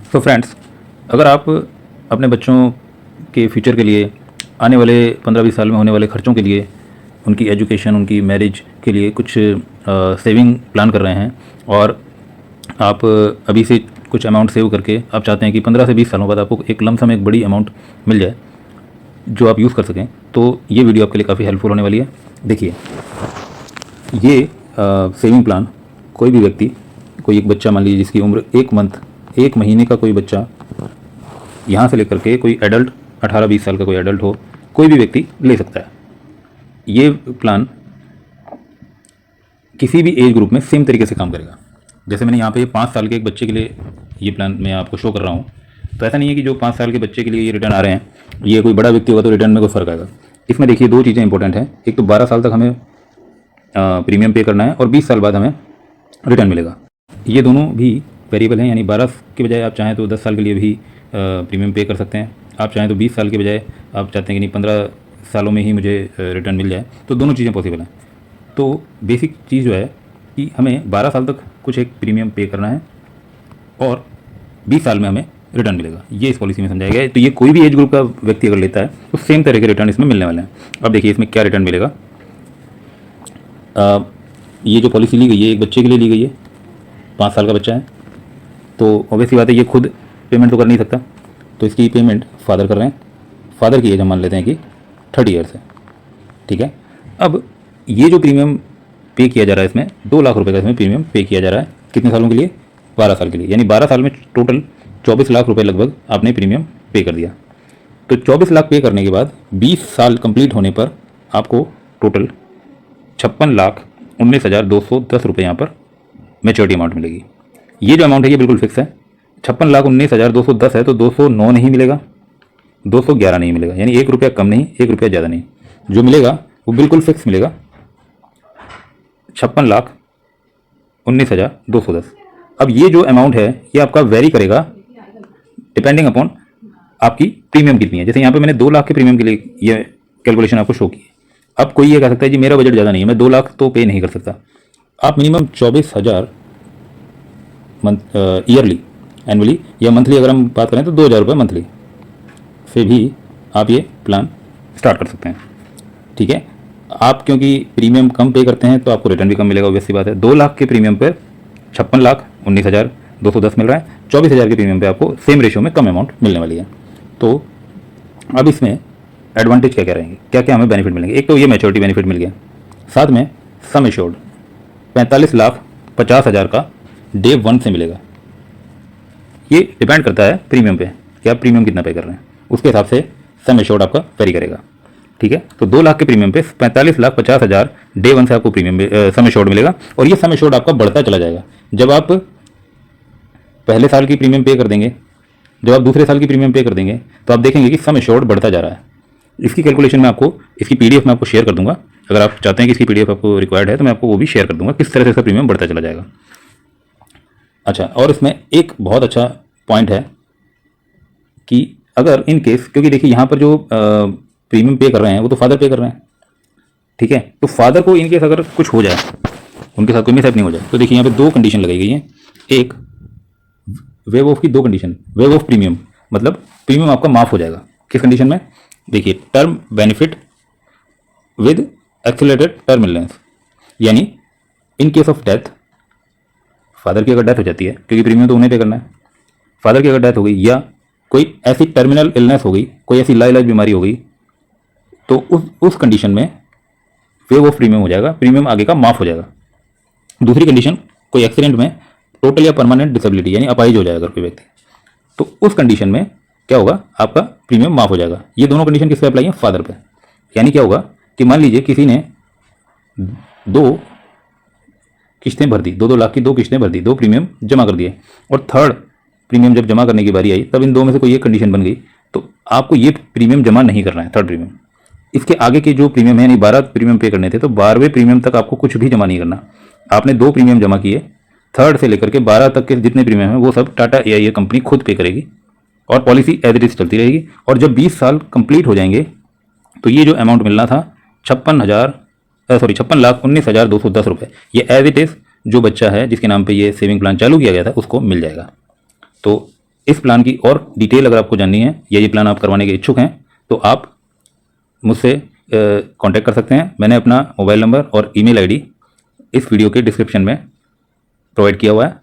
So friends, अगर आप अपने बच्चों के फ्यूचर के लिए आने वाले 15-20 साल में होने वाले खर्चों के लिए, उनकी एजुकेशन, उनकी मैरिज के लिए कुछ सेविंग प्लान कर रहे हैं और आप अभी से कुछ अमाउंट सेव करके आप चाहते हैं कि 15 से 20 सालों बाद आपको एक लमसम एक बड़ी अमाउंट मिल जाए जो आप यूज़ कर सकें, तो ये वीडियो आपके लिए काफ़ी हेल्पफुल होने वाली है। देखिए, ये सेविंग प्लान कोई भी व्यक्ति, कोई एक बच्चा मान लीजिए जिसकी उम्र एक महीने का कोई बच्चा, यहाँ से लेकर के कोई एडल्ट 18-20 साल का कोई एडल्ट हो, कोई भी व्यक्ति ले सकता है। ये प्लान किसी भी एज ग्रुप में सेम तरीके से काम करेगा। जैसे मैंने यहाँ पे 5 साल के एक बच्चे के लिए ये प्लान मैं आपको शो कर रहा हूँ, तो ऐसा नहीं है कि जो 5 साल के बच्चे के लिए ये रिटर्न आ रहे हैं, ये कोई बड़ा व्यक्ति होगा तो रिटर्न में कोई फ़र्क आएगा। इसमें देखिए 2 चीज़ें इंपॉर्टेंट हैं। एक तो 12 साल तक हमें प्रीमियम पे करना है और 20 साल बाद हमें रिटर्न मिलेगा। ये दोनों भी वेरिएबल हैं, यानी 12 के बजाय आप चाहें तो 10 साल के लिए भी प्रीमियम पे कर सकते हैं। आप चाहें तो 20 साल के बजाय आप चाहते हैं कि नहीं 15 सालों में ही मुझे रिटर्न मिल जाए, तो दोनों चीज़ें पॉसिबल हैं। तो बेसिक चीज़ जो है कि हमें 12 साल तक कुछ एक प्रीमियम पे करना है और 20 साल में हमें रिटर्न मिलेगा। ये इस पॉलिसी में समझाया गया है। तो ये कोई भी एज ग्रुप का व्यक्ति अगर लेता है तो सेम तरह के रिटर्न इसमें मिलने वाले हैं। अब देखिए इसमें क्या रिटर्न मिलेगा। ये जो पॉलिसी ली गई है एक बच्चे के लिए ली गई है, 5 साल का बच्चा है, तो ऑब्वियसली बात है ये खुद पेमेंट तो कर नहीं सकता, तो इसकी पेमेंट फादर कर रहे हैं। फादर की एज हम मान लेते हैं कि 30 ईयर्स है, ठीक है। अब ये जो प्रीमियम पे किया जा रहा है, इसमें 2 लाख रुपए का इसमें प्रीमियम पे किया जा रहा है। कितने सालों के लिए? 12 साल के लिए, यानी 12 साल में टोटल 24 लाख रुपए लगभग आपने प्रीमियम पे कर दिया। तो 24 लाख पे करने के बाद 20 साल कंप्लीट होने पर आपको टोटल 56,19,210 रुपये यहाँ पर मैच्योरिटी अमाउंट मिलेगी। ये जो अमाउंट है ये बिल्कुल फिक्स है। 56,19,210 है तो 209 नहीं मिलेगा, 211 नहीं मिलेगा, यानी 1 रुपया कम नहीं, 1 रुपया ज़्यादा नहीं। जो मिलेगा वो बिल्कुल फिक्स मिलेगा, 56,19,210। अब ये जो अमाउंट है ये आपका वेरी करेगा डिपेंडिंग अपॉन आपकी प्रीमियम कितनी है। जैसे यहाँ पे मैंने 2 लाख के प्रीमियम के लिए ये कैलकुलेशन आपको शो की है। अब कोई ये कह सकता है जी मेरा बजट ज़्यादा नहीं है, मैं 2 लाख तो पे नहीं कर सकता। आप मिनिमम 24,000 ईयरली, एनुअली या मंथली अगर हम बात करें तो 2,000 रुपये मंथली से भी आप ये प्लान स्टार्ट कर सकते हैं, ठीक है। आप क्योंकि प्रीमियम कम पे करते हैं तो आपको रिटर्न भी कम मिलेगा, ऑब्वियस सी बात है। 2 लाख के प्रीमियम पर 56,19,210 मिल रहा है, 24,000 के प्रीमियम पे आपको सेम रेशियो में कम अमाउंट मिलने वाली है। तो अब इसमें एडवांटेज क्या क्या रहेंगे, क्या क्या हमें बेनिफिट मिलेंगे। एक तो ये मैच्योरिटी बेनिफिट मिल गया, साथ में सम एश्योर्ड 45,50,000 का डे 1 से मिलेगा। ये डिपेंड करता है प्रीमियम पे कि आप प्रीमियम कितना पे कर रहे हैं, उसके हिसाब से सम एश्योर्ड आपका वेरी करेगा, ठीक है। तो 2 लाख के प्रीमियम पे 45,50,000 डे 1 से आपको प्रीमियम सम एश्योर्ड मिलेगा और ये सम एश्योर्ड आपका बढ़ता चला जाएगा। जब आप पहले साल की प्रीमियम पे कर देंगे, जब आप दूसरे साल की प्रीमियम पे कर देंगे तो आप देखेंगे कि सम एश्योर्ड बढ़ता जा रहा है। इसकी कैलकुलेशन मैं आपको इसकी पीडीएफ में आपको शेयर कर दूंगा। अगर आप चाहते हैं कि इसकी पीडीएफ आपको रिक्वायर्ड है तो मैं आपको वो भी शेयर कर दूंगा, किस तरह से इसका प्रीमियम बढ़ता चला जाएगा। अच्छा, और इसमें एक बहुत अच्छा पॉइंट है कि अगर इन केस, क्योंकि देखिए यहाँ पर जो प्रीमियम पे कर रहे हैं वो तो फादर पे कर रहे हैं, ठीक है। तो फादर को इन केस अगर कुछ हो जाए, उनके साथ कोई मिसहैप नहीं हो जाए, तो देखिए यहाँ पे 2 कंडीशन लगाई गई हैं। एक वेव ऑफ की 2 कंडीशन, वेव ऑफ प्रीमियम मतलब प्रीमियम आपका माफ हो जाएगा। किस कंडीशन में? देखिए, term benefit with accelerated term illness, यानी in case of death, father की अगर डेथ हो जाती है, क्योंकि प्रीमियम तो उन्हें पे करना है, फादर की अगर डेथ हो गई या कोई ऐसी टर्मिनल इलनेस हो गई, कोई ऐसी लाइलाज बीमारी हो गई, तो उस कंडीशन में वेव ऑफ प्रीमियम हो जाएगा, प्रीमियम आगे का माफ हो जाएगा। दूसरी कंडीशन, कोई एक्सीडेंट में टोटल या परमानेंट डिसेबिलिटी यानी अपाहिज हो जाएगा अगर कोई व्यक्ति, तो उस कंडीशन में क्या होगा, आपका प्रीमियम माफ हो जाएगा। ये दोनों कंडीशन किस पे अप्लाई है? फादर पे। यानी क्या होगा कि मान लीजिए किसी ने 2 किस्तें भर दी, 2-2 लाख की 2 किस्तें भर दी, 2 प्रीमियम जमा कर दिए, और थर्ड प्रीमियम जब जमा करने की बारी आई तब इन 2 में से कोई एक कंडीशन बन गई, तो आपको ये प्रीमियम जमा नहीं करना है, थर्ड प्रीमियम। इसके आगे के जो प्रीमियम है, यानी 12 प्रीमियम पे करने थे, तो 12वें प्रीमियम तक आपको कुछ भी जमा नहीं करना। आपने 2 प्रीमियम जमा किए, थर्ड से लेकर के 12 तक के जितने प्रीमियम है वो सब टाटा AIA कंपनी खुद पे करेगी और पॉलिसी एज इट इज चलती रहेगी। और जब 20 साल कंप्लीट हो जाएंगे तो ये जो अमाउंट मिलना था 56,19,210 रुपये, ये एज इट इज़ जो बच्चा है जिसके नाम पे ये सेविंग प्लान चालू किया गया था उसको मिल जाएगा। तो इस प्लान की और डिटेल अगर आपको जाननी है या ये प्लान आप करवाने के इच्छुक हैं तो आप मुझसे कांटेक्ट कर सकते हैं। मैंने अपना मोबाइल नंबर और ईमेल आईडी इस वीडियो के डिस्क्रिप्शन में प्रोवाइड किया हुआ है।